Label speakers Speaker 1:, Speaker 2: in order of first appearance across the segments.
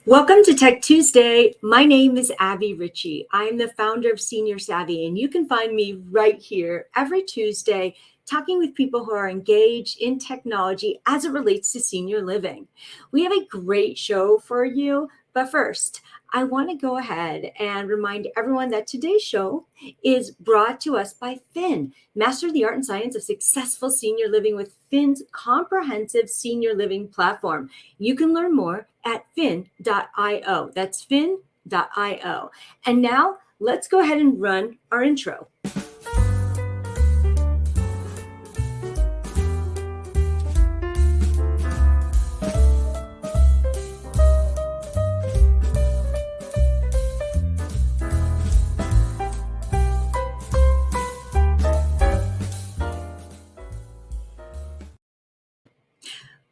Speaker 1: Welcome to Tech Tuesday. My name is Abbie Richie. I'm the founder of Senior Savvy, and you can find me right here every Tuesday talking with people who are engaged in technology as it relates to senior living. We have a great show for you, but first, I want to go ahead and remind everyone that today's show is brought to us by Fynn. Master the art and science of successful senior living with Fynn's comprehensive senior living platform. You can learn more at fynn.io. That's fynn.io. And now let's go ahead and run our intro.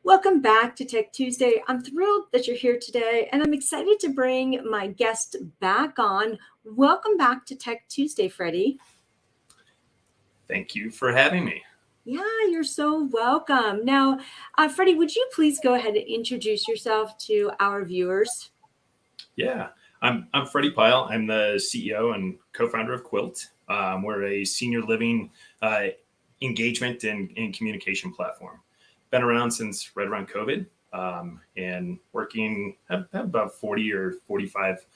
Speaker 1: Welcome back to Tech Tuesday. I'm thrilled that you're here today, and I'm excited to bring my guest back on. Welcome back to Tech Tuesday, Freddie.
Speaker 2: Thank you for having me.
Speaker 1: Yeah, you're so welcome. Now, Freddie, would you please go ahead and introduce yourself to our viewers?
Speaker 2: Yeah, I'm Freddie Peyerl. I'm the CEO and co-founder of Quiltt. We're a senior living engagement and communication platform. Been around since right around COVID, and working have about 40 or 45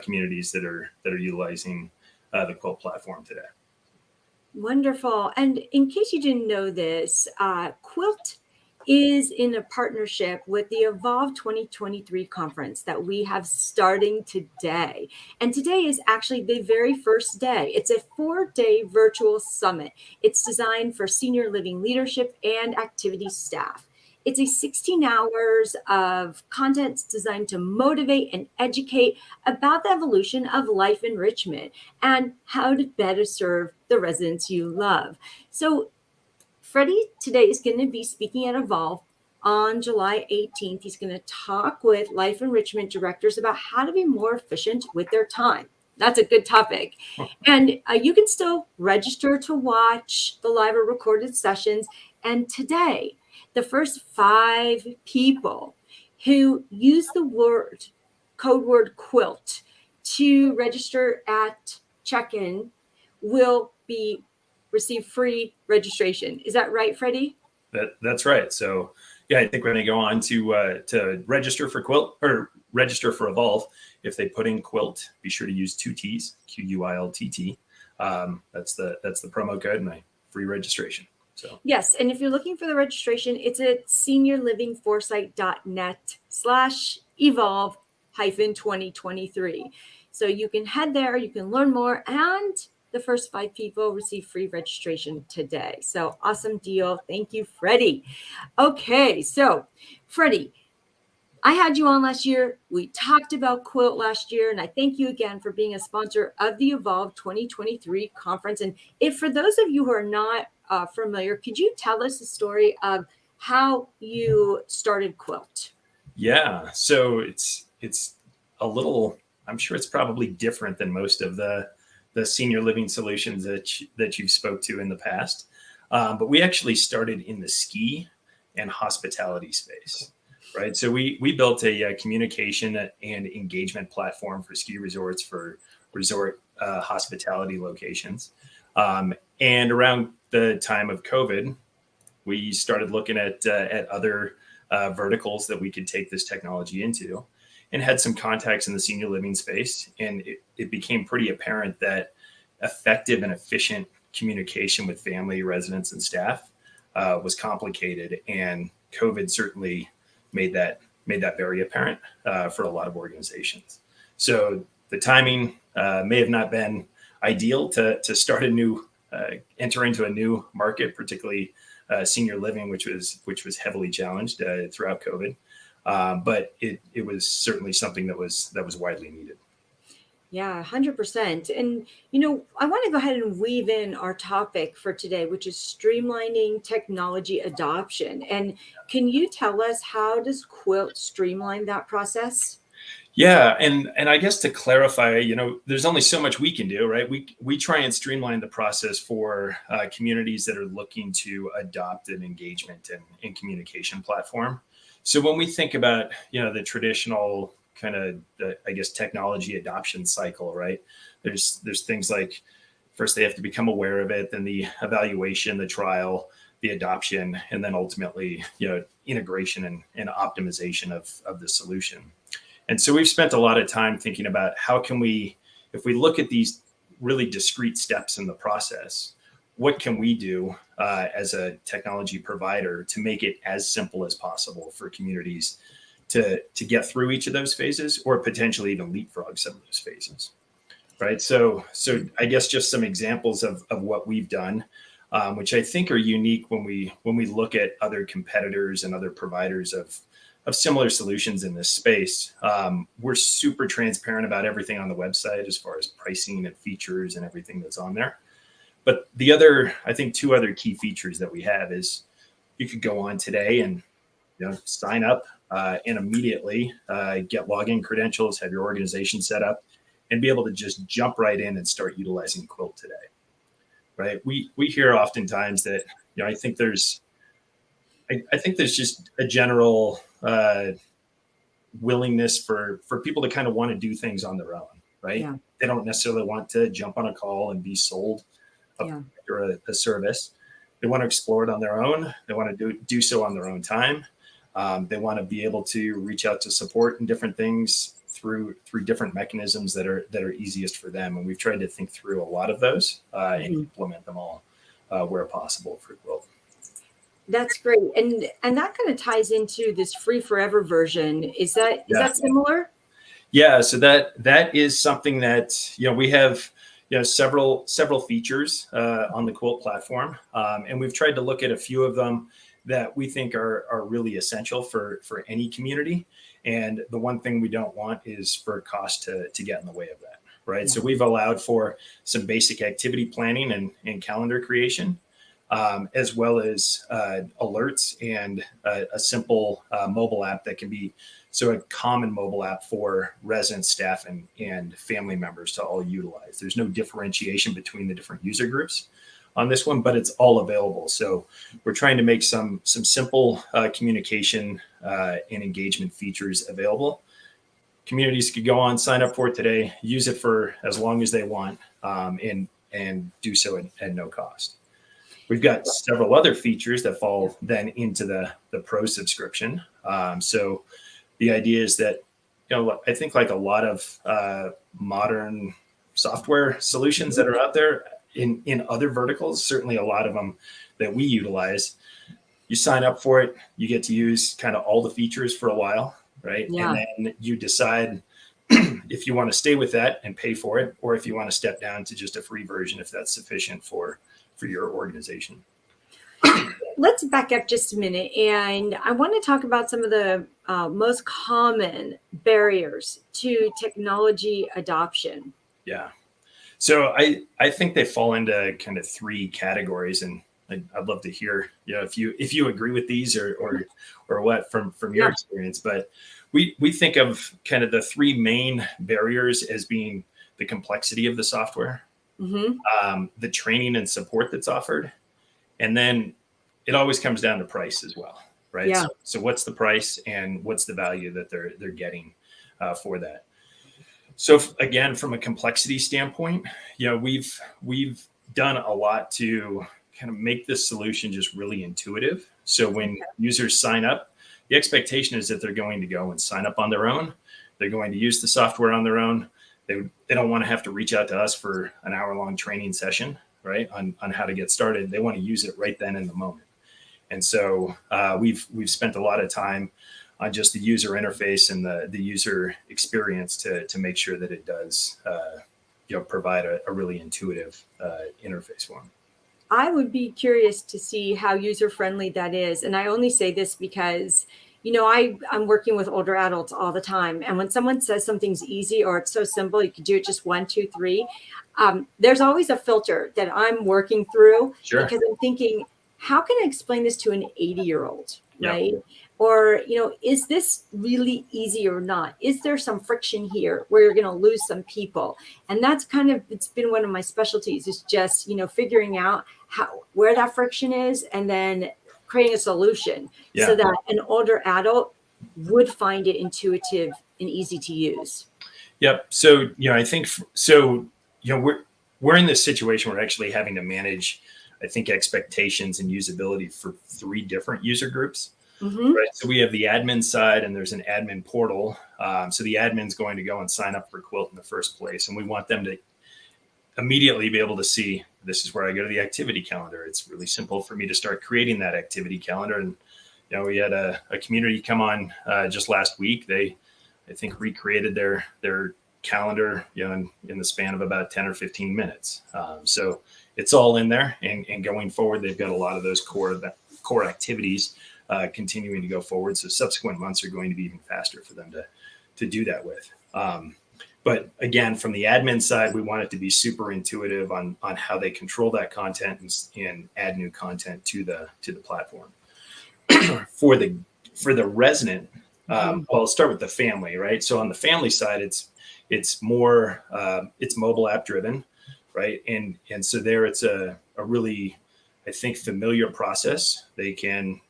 Speaker 2: communities that are utilizing the Quiltt platform today.
Speaker 1: Wonderful. And in case you didn't know this, Quiltt is in a partnership with the Evolve 2023 conference that we have starting today. And today is actually the very first day. It's a 4-day virtual summit. It's designed for senior living leadership and activity staff. It's a 16 hours of content designed to motivate and educate about the evolution of life enrichment and how to better serve the residents you love. So Freddie today is going to be speaking at Evolve on July 18th. He's going to talk with life enrichment directors about how to be more efficient with their time. That's a good topic. And you can still register to watch the live or recorded sessions. And today, the first 5 people who use the code word Quiltt to register at check-in will receive free registration. Is that right, Freddie?
Speaker 2: That's right. So yeah, I think when they go on to register for Quiltt or register for Evolve, if they put in Quiltt, be sure to use 2 T's, Quiltt. That's the promo code and free registration. So
Speaker 1: yes, and if you're looking for the registration, it's at seniorlivingforesight.net/evolve-2023. So you can head there, you can learn more, and the first 5 people receive free registration today. So awesome deal. Thank you, Freddie. Okay, so Freddie, I had you on last year. We talked about Quiltt last year, and I thank you again for being a sponsor of the Evolve 2023 conference. And if for those of you who are not familiar, could you tell us the story of how you started Quiltt?
Speaker 2: Yeah, so it's a little, I'm sure it's probably different than most of the senior living solutions that you've spoke to in the past. But we actually started in the ski and hospitality space, right? So we built a communication and engagement platform for ski resorts, for resort hospitality locations. And around the time of COVID, we started looking at other verticals that we could take this technology into, and had some contacts in the senior living space. And it became pretty apparent that effective and efficient communication with family, residents, and staff was complicated. And COVID certainly made that very apparent for a lot of organizations. So the timing may have not been ideal to start enter into a new market, particularly senior living, which was heavily challenged throughout COVID. But it was certainly something that was widely needed.
Speaker 1: Yeah, 100%. And, I want to go ahead and weave in our topic for today, which is streamlining technology adoption. And can you tell us, how does Quiltt streamline that process?
Speaker 2: Yeah, and I guess to clarify, there's only so much we can do, right? We try and streamline the process for communities that are looking to adopt an engagement and communication platform. So when we think about, the traditional kind of, I guess, technology adoption cycle, right? There's things like first they have to become aware of it, then the evaluation, the trial, the adoption, and then ultimately, integration and optimization of the solution. And so we've spent a lot of time thinking about how can we, if we look at these really discrete steps in the process, what can we do as a technology provider to make it as simple as possible for communities to get through each of those phases, or potentially even leapfrog some of those phases, right? So I guess just some examples of what we've done, which I think are unique when we look at other competitors and other providers of similar solutions in this space. We're super transparent about everything on the website as far as pricing and features and everything that's on there. But I think two other key features that we have is you could go on today and sign up and immediately get login credentials, have your organization set up, and be able to just jump right in and start utilizing Quiltt today. Right? We hear oftentimes that I think there's just a general willingness for people to kind of want to do things on their own, right? Yeah. They don't necessarily want to jump on a call and be sold or a service. They want to explore it on their own. They want to do so on their own time. They want to be able to reach out to support and different things through different mechanisms that are easiest for them. And we've tried to think through a lot of those and implement them all where possible for Quiltt.
Speaker 1: That's great. And that kind of ties into this free forever version. Is that similar?
Speaker 2: Yeah. So that is something that, we have, several features on the Quiltt platform. And we've tried to look at a few of them that we think are really essential for any community. And the one thing we don't want is for cost to get in the way of that, right? Yeah. So we've allowed for some basic activity planning and calendar creation, as well as alerts and a simple mobile app that can be a common mobile app for residents, staff, and family members to all utilize. There's no differentiation between the different user groups on this one, but it's all available. So we're trying to make some simple communication and engagement features available. Communities could go on, sign up for it today, use it for as long as they want, and do so at no cost. We've got several other features that fall then into the pro subscription. So the idea is that, I think like a lot of modern software solutions that are out there in other verticals, certainly a lot of them that we utilize, you sign up for it, you get to use kind of all the features for a while, right? Yeah. And then you decide if you want to stay with that and pay for it, or if you want to step down to just a free version, if that's sufficient for your organization.
Speaker 1: Let's back up just a minute. And I want to talk about some of the most common barriers to technology adoption.
Speaker 2: Yeah. So I think they fall into kind of three categories, and I'd love to hear, if you agree with these or what from your experience. But we think of kind of the three main barriers as being the complexity of the software, the training and support that's offered, and then it always comes down to price as well, right? Yeah. So what's the price and what's the value that they're getting for that? So again, from a complexity standpoint, we've done a lot to kind of make this solution just really intuitive. So when users sign up, the expectation is that they're going to go and sign up on their own. They're going to use the software on their own. They don't want to have to reach out to us for an hour-long training session, right, on how to get started. They want to use it right then in the moment. And so we've spent a lot of time on just the user interface and the user experience to make sure that it does provide a really intuitive interface for them.
Speaker 1: I would be curious to see how user-friendly that is. And I only say this because, I'm working with older adults all the time. And when someone says something's easy or it's so simple, you can do it just 1, 2, 3. There's always a filter that I'm working through. Sure. Because I'm thinking, how can I explain this to an 80-year-old, right? Yep. Or, is this really easy or not? Is there some friction here where you're going to lose some people? And that's it's been one of my specialties, is just, figuring out where that friction is and then creating a solution so that an older adult would find it intuitive and easy to use.
Speaker 2: Yep. So, I think so, we're in this situation where we're actually having to manage, I think, expectations and usability for 3 different user groups.
Speaker 1: Mm-hmm.
Speaker 2: Right. So we have the admin side, and there's an admin portal. So the admin's going to go and sign up for Quiltt in the first place. And we want them to immediately be able to see, this is where I go to the activity calendar. It's really simple for me to start creating that activity calendar. And, we had a community come on just last week. They, I think, recreated their calendar, in the span of about 10 or 15 minutes. So it's all in there. And going forward, they've got a lot of those core activities continuing to go forward. So subsequent months are going to be even faster for them to do that with. But again, from the admin side, we want it to be super intuitive on how they control that content and add new content to the platform. For the resident, well, I'll start with the family, right? So on the family side, it's more it's mobile app driven, right? And so there it's a really, I think, familiar process. They can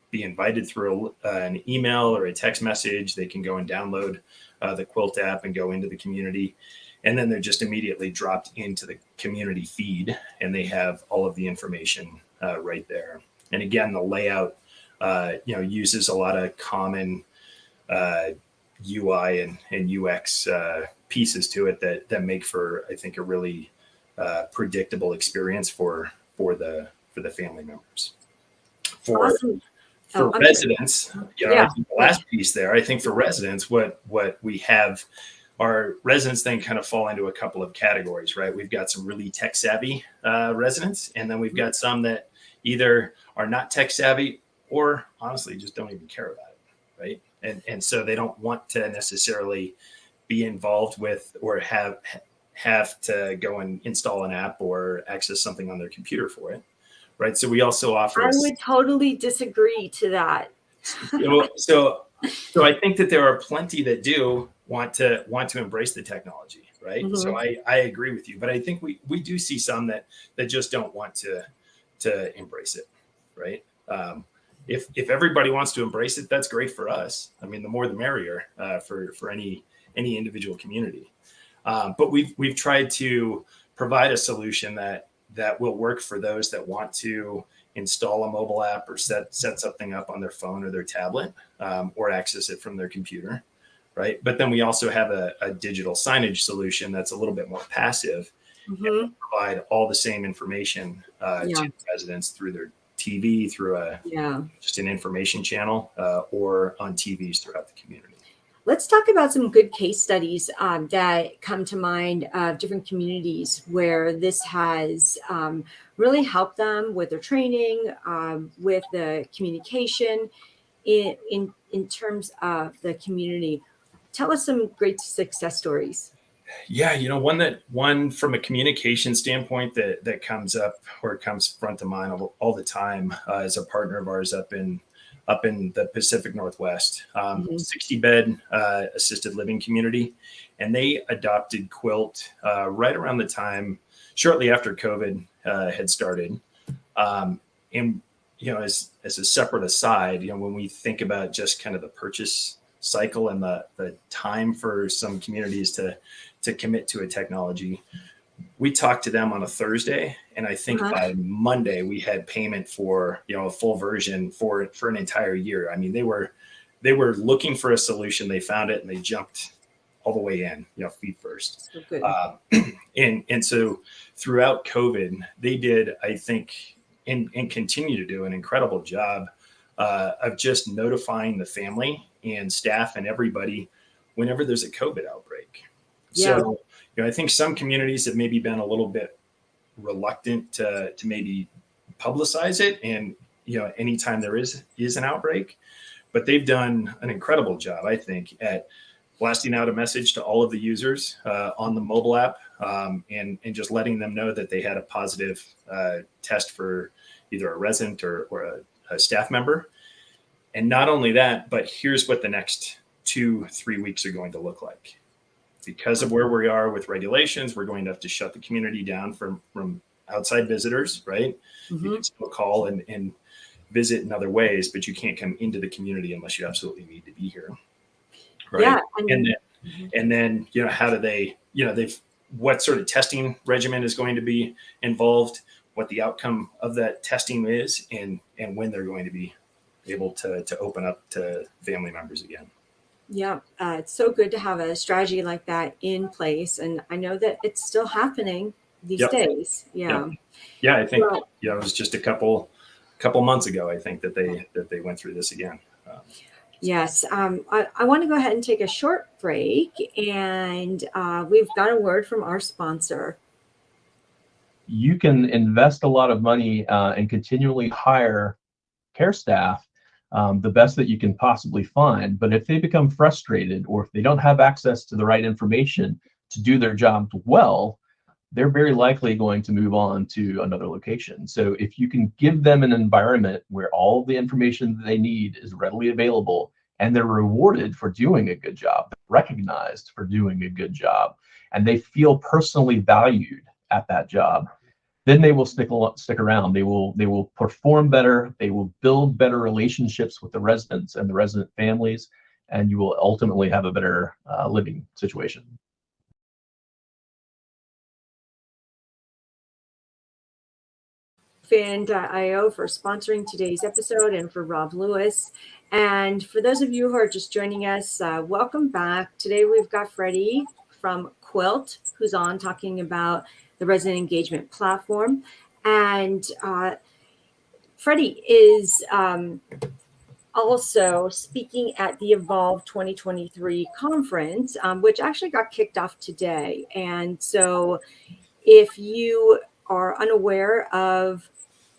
Speaker 2: be invited through an email or a text message. They can go and download the Quiltt app and go into the community. And then they're just immediately dropped into the community feed, and they have all of the information right there. And again, the layout, uses a lot of common UI and UX pieces to it that make for, I think, a really predictable experience for the family members.
Speaker 1: Awesome.
Speaker 2: For residents, I think the last piece there, I think for residents, what we have, our residents then kind of fall into a couple of categories, right? We've got some really tech savvy residents, and then we've got some that either are not tech savvy or honestly just don't even care about it, right? And so they don't want to necessarily be involved with or have to go and install an app or access something on their computer for it. Right. So we also offer.
Speaker 1: I would totally disagree to that.
Speaker 2: So I think that there are plenty that do want to embrace the technology. Right. Mm-hmm. So I agree with you. But I think we do see some that just don't want to embrace it. Right. If everybody wants to embrace it, that's great for us. I mean, the more the merrier for any individual community. But we've tried to provide a solution that will work for those that want to install a mobile app or set something up on their phone or their tablet, or access it from their computer, right? But then we also have a digital signage solution that's a little bit more passive, and we'll provide all the same information to residents through their TV, through just an information channel, or on TVs throughout the community.
Speaker 1: Let's talk about some good case studies that come to mind of different communities where this has really helped them with their training, with the communication in terms of the community. Tell us some great success stories.
Speaker 2: Yeah, one from a communication standpoint that comes up or comes front of mind all the time is a partner of ours up in the Pacific Northwest, 60-bed assisted living community. And they adopted Quiltt right around the time, shortly after COVID had started. And, as a separate aside, when we think about just kind of the purchase cycle and the time for some communities to commit to a technology, we talked to them on a Thursday, and I think by Monday we had payment for a full version for an entire year. I mean, they were looking for a solution, they found it, and they jumped all the way in, feet first.
Speaker 1: So good.
Speaker 2: And so throughout COVID, they did, I think, and continue to do an incredible job of just notifying the family and staff and everybody whenever there's a COVID outbreak.
Speaker 1: Yeah.
Speaker 2: So, I think some communities have maybe been a little bit reluctant to maybe publicize it, and anytime there is an outbreak, but they've done an incredible job, I think, at blasting out a message to all of the users on the mobile app, and just letting them know that they had a positive test for either a resident or a staff member. And not only that, but here's what the next 2-3 weeks are going to look like. Because of where we are with regulations, we're going to have to shut the community down from outside visitors, right? You can still call and visit in other ways, but you can't come into the community unless you absolutely need to be here. Right.
Speaker 1: Yeah.
Speaker 2: And then, how do they, what sort of testing regimen is going to be involved, what the outcome of that testing is, and when they're going to be able to open up to family members again.
Speaker 1: Yeah, it's so good to have a strategy like that in place, and I know that it's still happening these days. Yeah,
Speaker 2: I think it was just a couple months ago. I think that they went through this again.
Speaker 1: Yes, I want to go ahead and take a short break, and we've got a word from our sponsor.
Speaker 3: You can invest a lot of money and continually hire care staff, the best that you can possibly find. But if they become frustrated, or if they don't have access to the right information to do their job well, they're very likely going to move on to another location. So if you can give them an environment where all the information that they need is readily available, and they're rewarded for doing a good job, recognized for doing a good job, and they feel personally valued at that job, then they will stick around. They will perform better. They will build better relationships with the residents and the resident families, and you will ultimately have a better living situation.
Speaker 1: Fynn.io for sponsoring today's episode, and for Rob Lewis. And for those of you who are just joining us, welcome back. Today we've got Freddie from Quiltt, who's on talking about the resident engagement platform. And Freddie is also speaking at the Evolve 2023 conference, which actually got kicked off today. And so if you are unaware of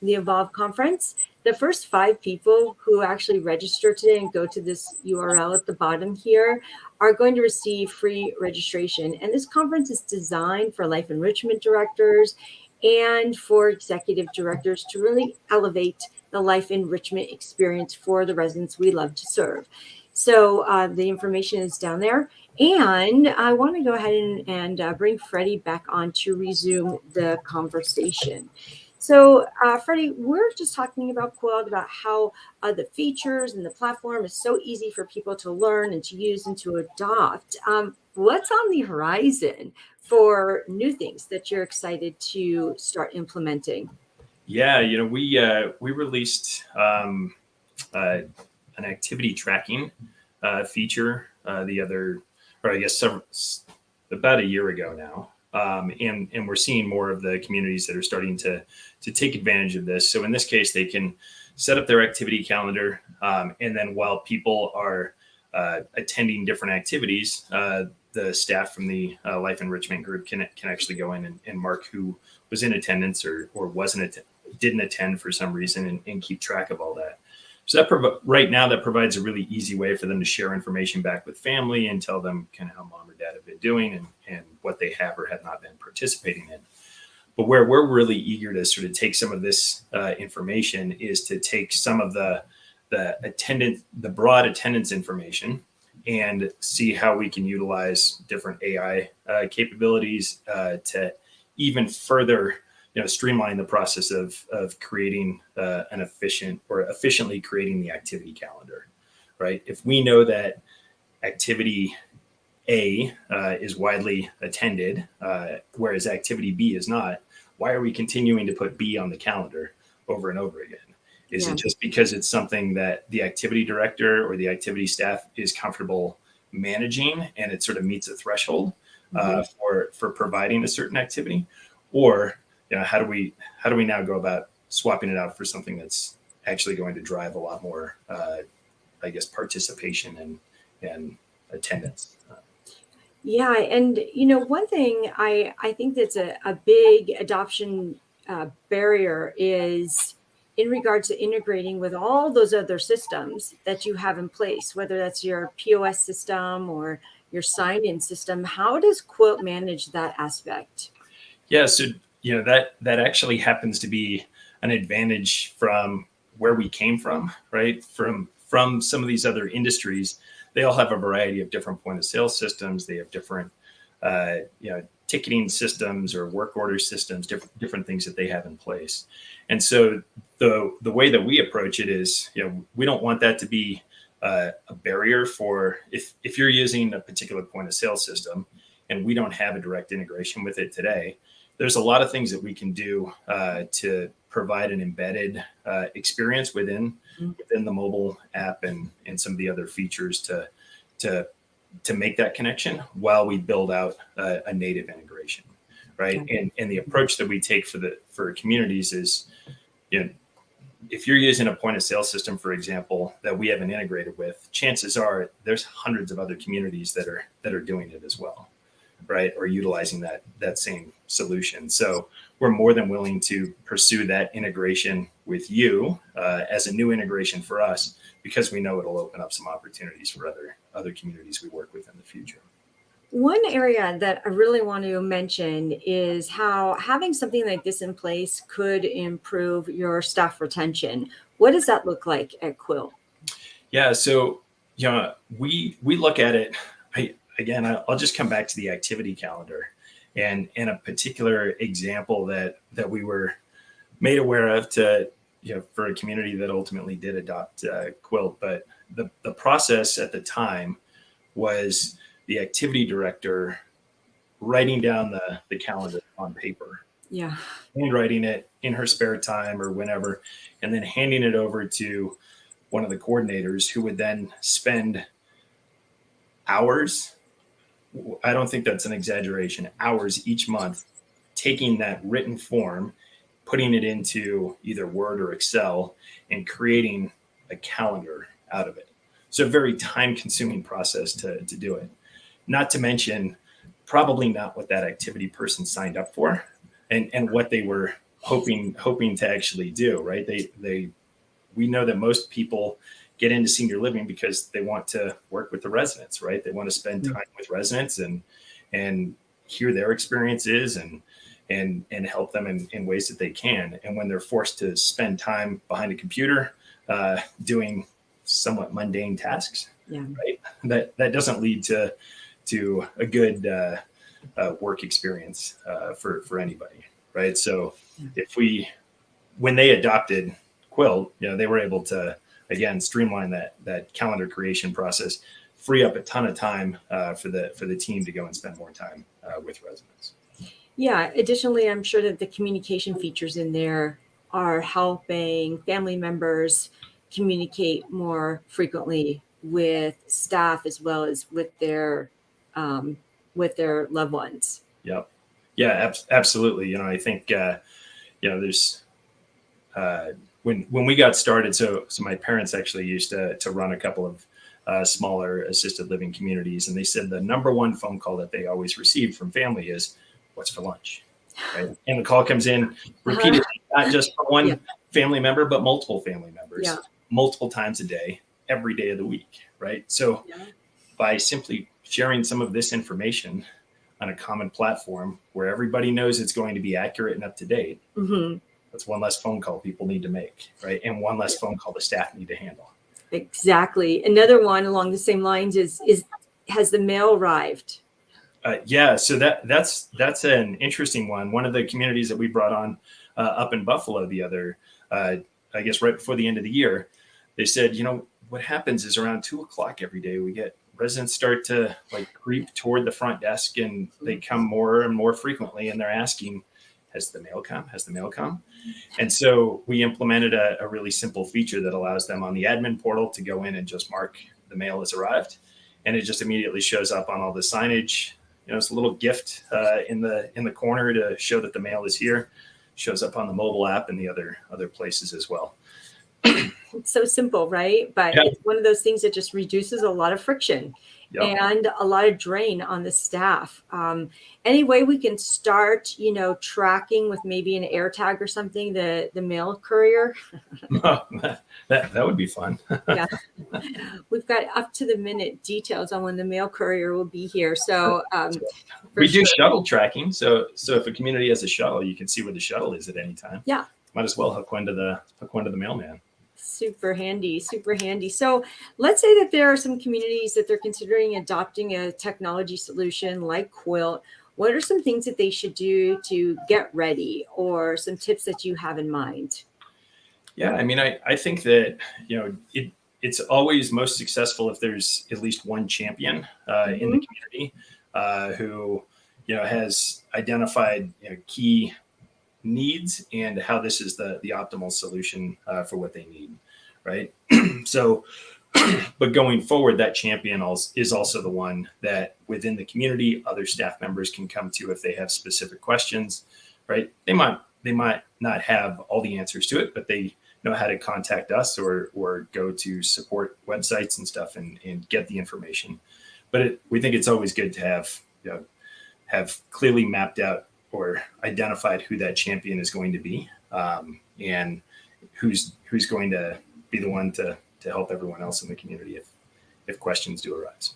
Speaker 1: the Evolve conference, the first 5 people who actually register today and go to this URL at the bottom here are going to receive free registration. And this conference is designed for life enrichment directors and for executive directors to really elevate the life enrichment experience for the residents we love to serve. So the information is down there. And I want to go ahead and bring Freddie back on to resume the conversation. So, Freddie, we're just talking about Quiltt, about how the features and the platform is so easy for people to learn and to use and to adopt. What's on the horizon for new things that you're excited to start implementing?
Speaker 2: Yeah, we released an activity tracking feature about a year ago now. And we're seeing more of the communities that are starting to take advantage of this. So in this case, they can set up their activity calendar. And then while people are attending different activities, the staff from the Life Enrichment Group can actually go in and mark who was in attendance or didn't attend for some reason, and keep track of all that. So right now that provides a really easy way for them to share information back with family and tell them kind of how mom or dad have been doing and what they have or have not been participating in. But where we're really eager to sort of take some of this information is to take some of the broad attendance information and see how we can utilize different AI capabilities to even further streamline the process of creating efficiently creating the activity calendar, right? If we know that activity A is widely attended, whereas activity B is not, why are we continuing to put B on the calendar over and over again? Is it just because it's something that the activity director or the activity staff is comfortable managing and it sort of meets a threshold for providing a certain activity? Or how do we now go about swapping it out for something that's actually going to drive a lot more, participation and attendance?
Speaker 1: Yeah, and one thing I think that's a big adoption barrier is in regards to integrating with all those other systems that you have in place, whether that's your POS system or your sign-in system. How does Quiltt manage that aspect?
Speaker 2: Yeah, so that actually happens to be an advantage from where we came from, right? From some of these other industries, they all have a variety of different point of sale systems. They have different ticketing systems or work order systems, different things that they have in place. And so the way that we approach it is, we don't want that to be a barrier for if you're using a particular point of sale system and we don't have a direct integration with it today. There's a lot of things that we can do to provide an embedded experience within the mobile app and some of the other features to make that connection while we build out a native integration, right? Okay. And the approach that we take for communities is, if you're using a point of sale system, for example, that we haven't integrated with, chances are there's hundreds of other communities that are doing it as well, right? Or utilizing that same solution. So we're more than willing to pursue that integration with you as a new integration for us, because we know it'll open up some opportunities for other communities we work with in the future.
Speaker 1: One area that I really want to mention is how having something like this in place could improve your staff retention. What does that look like at Quiltt?
Speaker 2: Yeah, so we look at it. I'll just come back to the activity calendar, and a particular example that we were made aware of for a community that ultimately did adopt Quiltt. But the process at the time was the activity director writing down the calendar on paper, handwriting it in her spare time or whenever, and then handing it over to one of the coordinators, who would then spend hours, I don't think that's an exaggeration, hours each month, taking that written form, putting it into either Word or Excel, and creating a calendar out of it. So a very time-consuming process to do it. Not to mention, probably not what that activity person signed up for, and what they were hoping to actually do, right? We know that most people get into senior living because they want to work with the residents, right? They want to spend time with residents and hear their experiences and help them in ways that they can. And when they're forced to spend time behind a computer doing somewhat mundane tasks, right? That doesn't lead to a good work experience for anybody, right? So when they adopted Quiltt, they were able to, again, streamline that calendar creation process, free up a ton of time for the team to go and spend more time with residents.
Speaker 1: Yeah. Additionally, I'm sure that the communication features in there are helping family members communicate more frequently with staff as well as with their loved ones.
Speaker 2: Yep. Yeah, absolutely. I think, there's, when we got started, so my parents actually used to run a couple of smaller assisted living communities. And they said the number one phone call that they always received from family is, "What's for lunch?" Right? And the call comes in repeatedly, not just for one family member, but multiple family members, multiple times a day, every day of the week. Right. So by simply sharing some of this information on a common platform where everybody knows it's going to be accurate and up to date, that's one less phone call people need to make, right? And one less phone call the staff need to handle.
Speaker 1: Exactly. Another one along the same lines is has the mail arrived?
Speaker 2: So that's an interesting one. One of the communities that we brought on up in Buffalo the other, I guess right before the end of the year, they said, what happens is around 2:00 every day, we get residents start to creep toward the front desk, and they come more and more frequently, and they're asking, has the mail come? Has the mail come? And so we implemented a really simple feature that allows them on the admin portal to go in and just mark the mail has arrived. And it just immediately shows up on all the signage. It's a little gift in the corner to show that the mail is here. Shows up on the mobile app and the other places as well.
Speaker 1: It's so simple, right? But it's one of those things that just reduces a lot of friction and a lot of drain on the staff. Any way we can start, tracking with maybe an air tag or something, the mail courier?
Speaker 2: that would be fun.
Speaker 1: Yeah. We've got up to the minute details on when the mail courier will be here. So
Speaker 2: we do shuttle tracking. So if a community has a shuttle, you can see where the shuttle is at any time.
Speaker 1: Yeah.
Speaker 2: Might as well hook one to the mailman.
Speaker 1: Super handy, super handy. So let's say that there are some communities that they're considering adopting a technology solution like Quiltt. what are some things that they should do to get ready, or some tips that you have in mind?
Speaker 2: Yeah, I mean, I think that, it's always most successful if there's at least one champion in the community who, has identified key needs and how this is the optimal solution for what they need, right? So, but going forward, that champion is also the one that within the community, other staff members can come to if they have specific questions, right? They might not have all the answers to it, but they know how to contact us or go to support websites and stuff and get the information. But we think it's always good to have clearly mapped out or identified who that champion is going to be, and who's going to be the one to help everyone else in the community if questions do arise.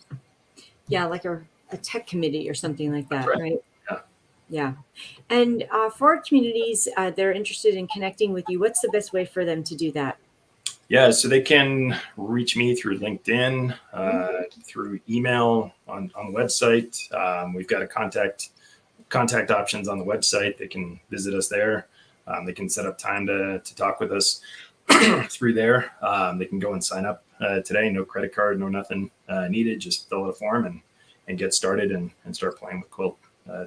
Speaker 1: Yeah, like a tech committee or something like that, right?
Speaker 2: Yeah.
Speaker 1: Yeah. And for communities, they're interested in connecting with you. What's the best way for them to do that?
Speaker 2: Yeah, so they can reach me through LinkedIn, through email on the website. We've got a contact options on the website. They can visit us there. They can set up time to talk with us through there. They can go and sign up today. No credit card, no nothing needed. Just fill out a form and get started and start playing with Quiltt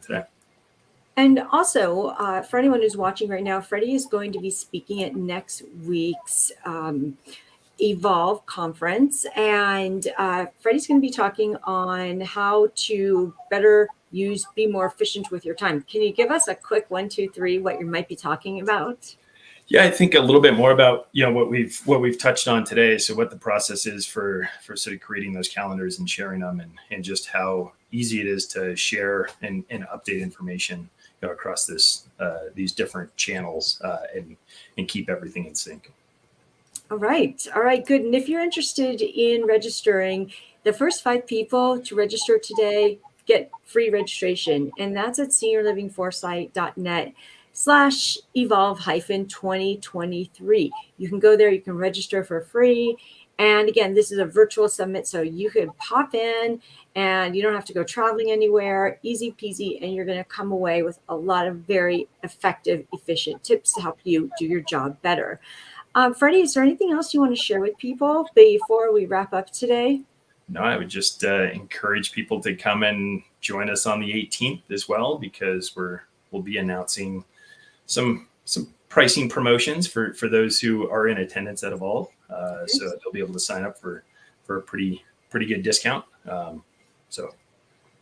Speaker 2: today.
Speaker 1: And also, for anyone who's watching right now, Freddie is going to be speaking at next week's Evolve conference. And Freddie's going to be talking on how to better be more efficient with your time. Can you give us a quick 1, 2, 3, what you might be talking about?
Speaker 2: Yeah, I think a little bit more about what we've touched on today. So what the process is for sort of creating those calendars and sharing them, and just how easy it is to share and update information across these different channels and keep everything in sync. All
Speaker 1: right, good. And if you're interested in registering, the first 5 people to register today get free registration, and that's at seniorlivingforesight.net/evolve-2023. You can go there, you can register for free. And again, this is a virtual summit, so you could pop in and you don't have to go traveling anywhere, easy peasy, and you're going to come away with a lot of very effective, efficient tips to help you do your job better. Freddie, is there anything else you want to share with people before we wrap up today?
Speaker 2: No, I would just encourage people to come and join us on the 18th as well, because we'll be announcing some pricing promotions for those who are in attendance at Evolve. So they'll be able to sign up for a pretty good discount. So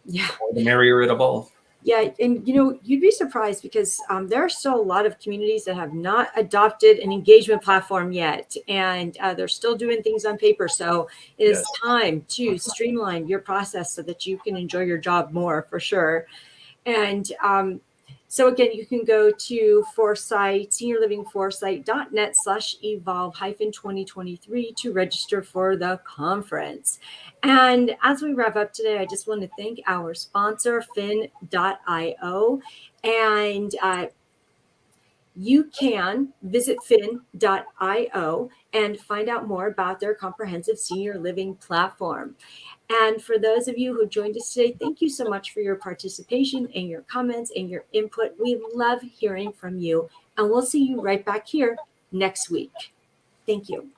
Speaker 2: yeah, all the merrier at Evolve.
Speaker 1: Yeah, and you'd be surprised because there are still a lot of communities that have not adopted an engagement platform yet, and they're still doing things on paper. So it is time to streamline your process so that you can enjoy your job more, for sure. And so again, you can go to seniorlivingforesight.net/evolve-2023 to register for the conference. And as we wrap up today, I just want to thank our sponsor, Fynn.io. And you can visit Fynn.io and find out more about their comprehensive senior living platform. And for those of you who joined us today, thank you so much for your participation and your comments and your input. We love hearing from you, and we'll see you right back here next week. Thank you.